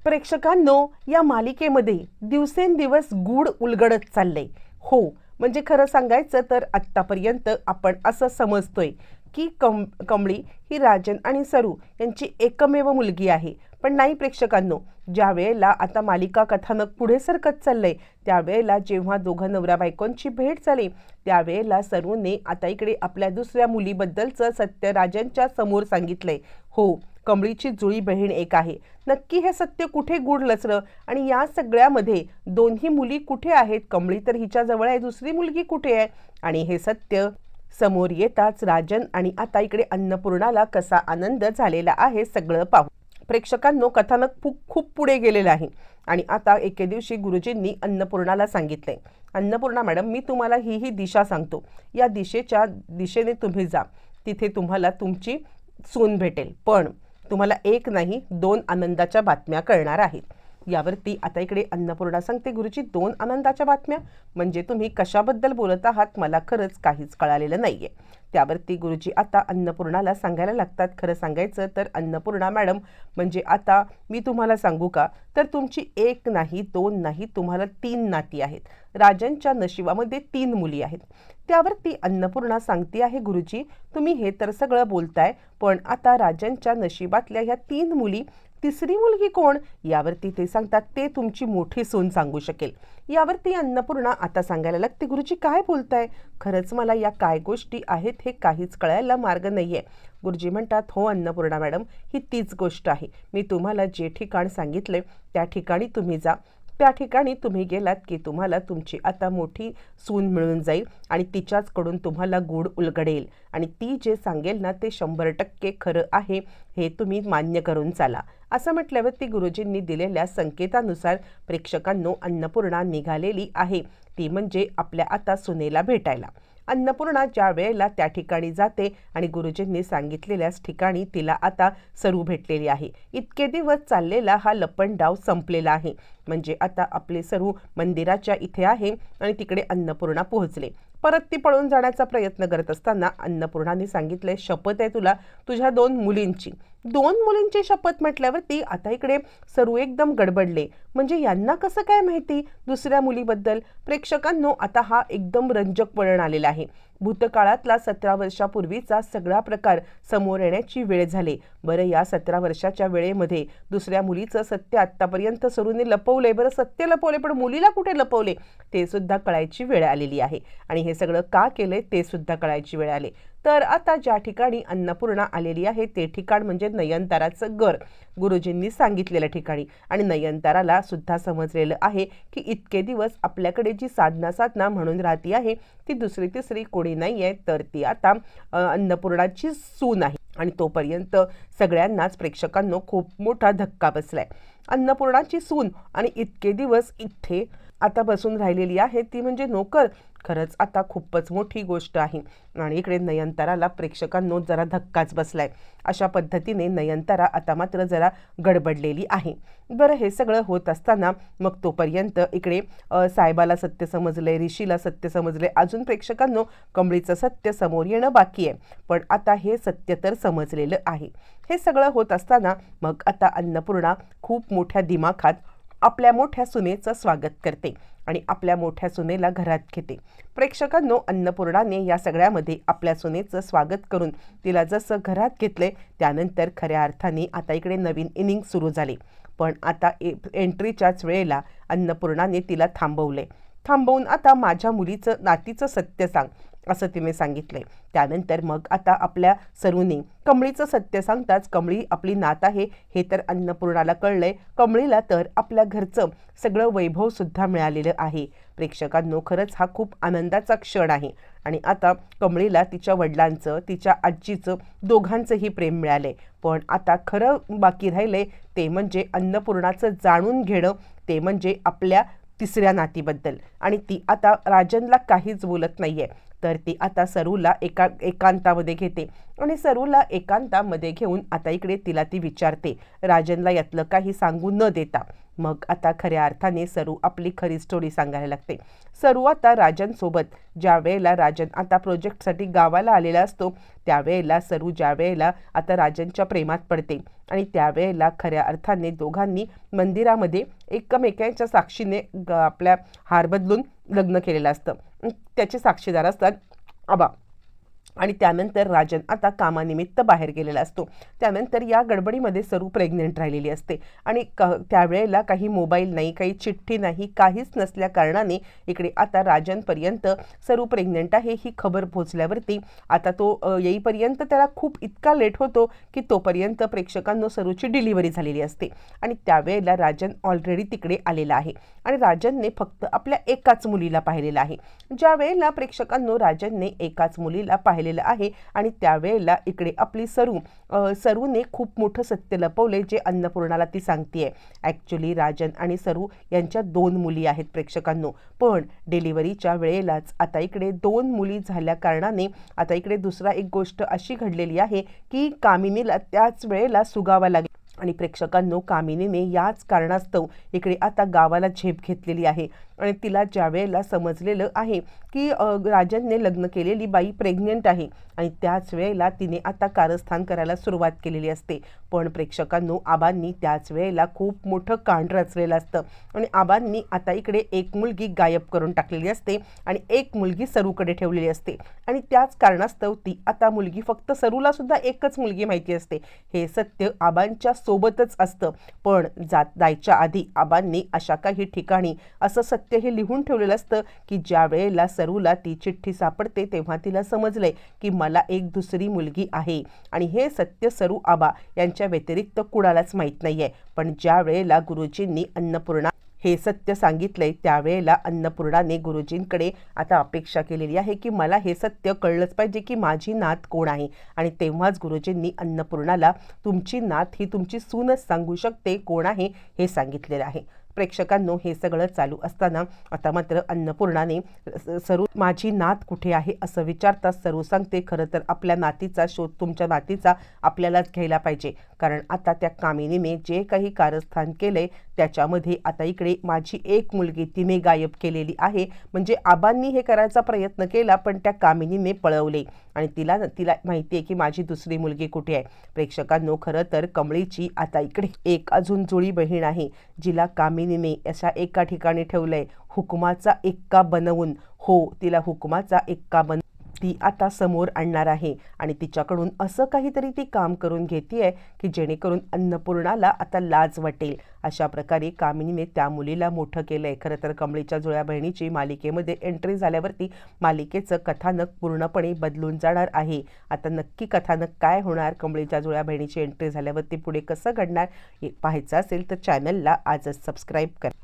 प्रेक्षकांनो, या मालिकेमध्ये दिवसेंदिवस गूढ उलगडत चाललंय. हो, म्हणजे खरं सांगायचं तर आत्तापर्यंत आपण असं समजतोय की कमळी ही राजन आणि सरू यांची एकमेव मुलगी आहे. पण नाही प्रेक्षकांनो, ज्या वेळेला आता मालिका कथानक पुढे सरकत चाललंय त्यावेळेला जेव्हा दोघं नवरा बायकोंची भेट झाली त्यावेळेला सरूने आता इकडे आपल्या दुसऱ्या मुलीबद्दलचं सत्य राजनच्या समोर सांगितलंय. हो, कमळीची जुळी बहीण एक आहे. नक्की हे सत्य कुठे गूढ लचलं आणि या सगळ्यामध्ये दोन्ही मुली कुठे आहेत? कमळी तर हिच्या जवळ आहे, दुसरी मुलगी कुठे आहे? आणि हे सत्य समोर येताच राजन आणि आता इकडे अन्नपूर्णाला कसा आनंद झालेला आहे सगळं पाहू. प्रेक्षकांनो, कथानक खूप पुढे गेलेलं आहे आणि आता एके दिवशी गुरुजींनी अन्नपूर्णाला सांगितलंय, अन्नपूर्णा मॅडम, मी तुम्हाला ही दिशा सांगतो, या दिशेने तुम्ही जा, तिथे तुम्हाला तुमची सून भेटेल. पण तुम्हाला एक नाही 2 आनंदाच्या बातम्या कळणार आहेत. यावरती आता इकडे अन्नपूर्णा सांगते, गुरुजी 2 आनंदाच्या बातम्या म्हणजे तुम्ही कशाबद्दल बोलत आहात? मला खरंच काहीच कळालेलं नाहीये. त्यावरती गुरुजी आता अन्नपूर्णाला सांगायला लागतात, खरं सांगायचं तर अन्नपूर्णा मॅडम, म्हणजे आता मी तुम्हाला सांगू का, तर तुमची 1 नाही 2 नाही, तुम्हाला 3 नाती आहेत. राजनच्या नशिबामध्ये 3 मुली आहेत. त्यावरती अन्नपूर्णा सांगते आहे, गुरुजी तुम्ही हे तर सगळं बोलताय, पण आता राजनच्या नशिबातल्या ह्या 3 मुली, तिसरी मुलगी कोण? यावरती ते सांगतात, ते तुमची मोठी सून सांगू शकेल. यावरती अन्नपूर्णा आता सांगायला लागते, गुरुजी काय बोलताय? खरंच मला या काय गोष्टी आहेत हे काहीच कळायला मार्ग नाहीये. गुरुजी म्हणतात, हो अन्नपूर्णा मॅडम, ही तीच गोष्ट आहे. मी तुम्हाला जे ठिकाण सांगितले त्या ठिकाणी तुम्ही जा. त्या ठिकाणी तुम्ही गेलात की तुम्हाला तुमची आता मोठी सून मिळून जाईल आणि तिच्याचकडून तुम्हाला गूढ उलगडेल आणि ती जे सांगेल ना ते 100% खरं आहे हे तुम्ही मान्य करून चाला. असं म्हटल्यावर ती गुरुजींनी दिलेल्या संकेतानुसार प्रेक्षकांनो अन्नपूर्णा निघालेली आहे, ती म्हणजे आपल्या आता सुनेला भेटायला. अन्नपूर्णा ज्या वेळेला त्या ठिकाणी जाते आणि गुरुजींनी सांगितलेल्याच ठिकाणी तिला आता सरू भेटलेली आहे. इतके दिवस चाललेला हा लपंडाव संपलेला आहे. म्हणजे आता आपले सरू मंदिराच्या इथे आहे आणि तिकडे अन्नपूर्णा पोहोचले. परत ती पळून जाण्याचा प्रयत्न करत असताना अन्नपूर्णाने सांगितले, शपथ आहे तुला तुझ्या 2 मुलींची. 2 मुलींची शपथ म्हटल्यावरती आता इकडे सरू एकदम गडबडले, म्हणजे यांना कसं काय माहिती दुसऱ्या मुलीबद्दल? प्रेक्षकांनो, आता हा एकदम रंजक वळण आलेला आहे. भूतकाळातला 17 वर्षापूर्वीचा सगळा प्रकार समोर येण्याची वेळ झाली. बरं, या 17 वर्षाच्या वेळेमध्ये दुसऱ्या मुलीचं सत्य आत्तापर्यंत सरूने लपवले. बरं, सत्य लपवले, पण मुलीला कुठे लपवले ते सुद्धा कळायची वेळ आलेली आहे आणि हे सगळं का केलंय ते सुद्धा कळायची वेळ आली. तर आता ज्या ठिकाणी अन्नपूर्णा आलेली आहे ते ठिकाण म्हणजे नयनताराचं घर, गुरुजींनी सांगितलेल्या ठिकाणी. आणि नयनताराला सुद्धा समजलेलं आहे की इतके दिवस आपल्याकडे जी साधना म्हणून राहती आहे ती दुसरी तिसरी कोणी नाही आहे, तर ती आता अन्नपूर्णाची सून आहे. आणि तोपर्यंत सगळ्यांनाच प्रेक्षकांनो खूप मोठा धक्का बसलाय. अन्नपूर्णाची सून आणि इतके दिवस इथे आता बसून राहिलेली आहे ती म्हणजे नोकर, खरंच आता खूपच मोठी गोष्ट आहे. आणि इकडे नयनताराला प्रेक्षकांनो जरा धक्काच बसलाय. अशा पद्धतीने नयनतारा आता मात्र जरा गडबडलेली आहे. बरं, हे सगळं होत असताना मग तोपर्यंत इकडे साहेबाला सत्य समजले, ऋषीला सत्य समजले, अजून प्रेक्षकांनो कमळीचं सत्य समोर येणं बाकी आहे. पण आता हे सत्य तर समजलेलं आहे. हे सगळं होत असताना मग आता अन्नपूर्णा खूप मोठ्या दिमाखात आपल्या मोठ्या सुनेचं स्वागत करते आणि आपल्या मोठ्या सुनेला घरात घेते. प्रेक्षकांनो, अन्नपूर्णाने या सगळ्यामध्ये आपल्या सुनेचं स्वागत करून तिला जसं घरात घेतले त्यानंतर खऱ्या अर्थाने आता इकडे नवीन इनिंग सुरू झाली. पण आता एंट्रीच्याच वेळेला अन्नपूर्णाने तिला थांबवून आता माझ्या मुलीचं नातीचं सत्य सांग असं तिने सांगितलंय. त्यानंतर मग आता आपल्या सरूने कमळीचं सत्य सांगताच कमळी आपली नात आहे हे तर अन्नपूर्णाला कळलंय. कमळीला तर आपल्या घरचं सगळं वैभव सुद्धा मिळालेलं आहे. प्रेक्षकांनो, खरंच हा खूप आनंदाचा क्षण आहे. आणि आता कमळीला तिच्या वडिलांचं तिच्या आजीचं दोघांचंही प्रेम मिळालंय. पण आता खरं बाकी राहिलंय ते म्हणजे अन्नपूर्णाचं जाणून घेणं, ते म्हणजे आपल्या तिसऱ्या नातीबद्दल. आणि ती आता राजनला काहीच बोलत नाहीये. तर ती आता सरूला एकांतामध्ये घेते आणि सरूला एकांतामध्ये घेऊन आता इकडे तिला ती विचारते, राजनला यातलं काही सांगू न देता. मग आता खऱ्या अर्थाने सरू आपली खरी स्टोरी सांगायला लागते. सरू आता राजनसोबत ज्या वेळेला राजन आता प्रोजेक्टसाठी गावाला आलेला असतो त्यावेळेला सरू ज्या वेळेला आता राजनच्या प्रेमात पडते आणि त्यावेळेला खऱ्या अर्थाने दोघांनी मंदिरामध्ये एकमेकांच्या साक्षीने आपल्या हार बदलून लग्न केलेलं असतं. त्याचे साक्षीदार असतात आबा. आणि त्यानंतर राजन आता कामानिमित्त बाहेर गेलेला असतो. त्यानंतर या गडबडीमध्ये सरू प्रेग्नेंट राहिलेली असते आणि त्यावेळेला काही मोबाईल नाही, काही चिठ्ठी नाही, काहीच नसल्या कारणाने इकडे आता राजनपर्यंत सरू प्रेग्नेंट आहे ही खबर पोहोचल्यावरती आता तो येईपर्यंत त्याला खूप इतका लेट होतो की तोपर्यंत प्रेक्षकांनो सरूची डिलिव्हरी झालेली असते. आणि त्यावेळेला राजन ऑलरेडी तिकडे आलेला आहे आणि राजनने फक्त आपल्या एकाच मुलीला पाहिलेलं आहे. ज्या वेळेला प्रेक्षकांनो राजनने एकाच मुलीला पाहिलेलं आहे आणि त्यावेळेला इकडे आपली सरूने खूप मोठं सत्य लपवले जे अन्नपूर्णाला ती सांगतेय. ॲक्च्युली राजन आणि सरू यांच्या 2 मुली आहेत प्रेक्षकांनो, पण डिलिव्हरीच्या वेळेलाच आता इकडे 2 मुली झाल्या कारणाने आता इकडे दुसरा एक गोष्ट अशी घडलेली आहे की कामिनीला त्याच वेळेला सुगावा लागेल आणि प्रेक्षकांनो कामिनीने याच कारणास्तव इकडे आता गावाला झेप घेतलेली आहे आणि तिला ज्या वेळेला समजलेलं आहे की राजनने लग्न केलेली बाई प्रेग्नेंट आहे आणि त्याच वेळेला तिने आता कारस्थान करायला सुरुवात केलेली असते. पण प्रेक्षकांनो आबांनी त्याच वेळेला खूप मोठं कांड रचलेलं असतं आणि आबांनी आता इकडे एक मुलगी गायब करून टाकलेली असते आणि एक मुलगी सरूकडे ठेवलेली असते आणि त्याच कारणास्तव ती आता मुलगी फक्त सरूला सुद्धा एकच मुलगी माहिती असते. हे सत्य आबांच्या सोबतच असतं. पण जायच्या आधी आबांनी अशा काही ठिकाणी असं सत्य हे लिहून ठेवलेलं असतं की ज्या वेळेला सरूला ती चिठ्ठी सापडते तेव्हा तिला समजलंय की मला एक दुसरी मुलगी आहे आणि हे सत्य सरू आबा यांच्या व्यतिरिक्त कुणालाच माहीत नाहीये. पण ज्या वेळेला गुरुजींनी अन्नपूर्णा हे सत्य सांगितलंय त्यावेळेला अन्नपूर्णाने गुरुजींकडे आता अपेक्षा केलेली आहे की मला हे सत्य कळलंच पाहिजे की माझी नात कोण आहे आणि तेव्हाच गुरुजींनी अन्नपूर्णाला तुमची नात ही तुमची सूनच सांगू शकते कोण आहे हे सांगितलेलं आहे. प्रेक्षकांनो हे सगळं चालू असताना आता मात्र अन्नपूर्णाने सरू माझी नात कुठे आहे असं विचारताच सरू सांगते खरं तर आपल्या नातीचा शोध तुमच्या नातीचा आपल्यालाच घ्यायला पाहिजे, कारण आता त्या कामिनीने जे काही कारस्थान केलंय त्याच्यामध्ये आता इकडे माझी एक मुलगी तिने गायब केलेली आहे. म्हणजे आबांनी हे करायचा प्रयत्न केला पण त्या कामिनीने पळवले आणि तिला माहिती आहे की माझी दुसरी मुलगी कुठे आहे. प्रेक्षकांनो खरं तर कमळीची आता इकडे एक अजून जुळी बहीण आहे जिला कामिनीने अशा एका ठिकाणी ठेवलंय हुकुमाचा एक्का बनवून. हो, तिला हुकुमाचा एक्का ती आता समोर आणणार आहे आणि तिच्याकडून असं काहीतरी ती काम करून घेतेय की जेणेकरून अन्नपूर्णाला आता लाज वाटेल. अशा प्रकारे कामिनीने त्या मुलीला मोठं केलंय. खरं तर कमळीच्या जुळ्या बहिणीची मालिकेमध्ये एंट्री झाल्यावरती मालिकेचं कथानक पूर्णपणे बदलून जाणार आहे. आता नक्की कथानक काय होणार, कमळीच्या जुळ्या बहिणीची एंट्री झाल्यावरती पुढे कसं घडणार हे पाहायचं असेल तर चॅनलला आजच सबस्क्राईब करा.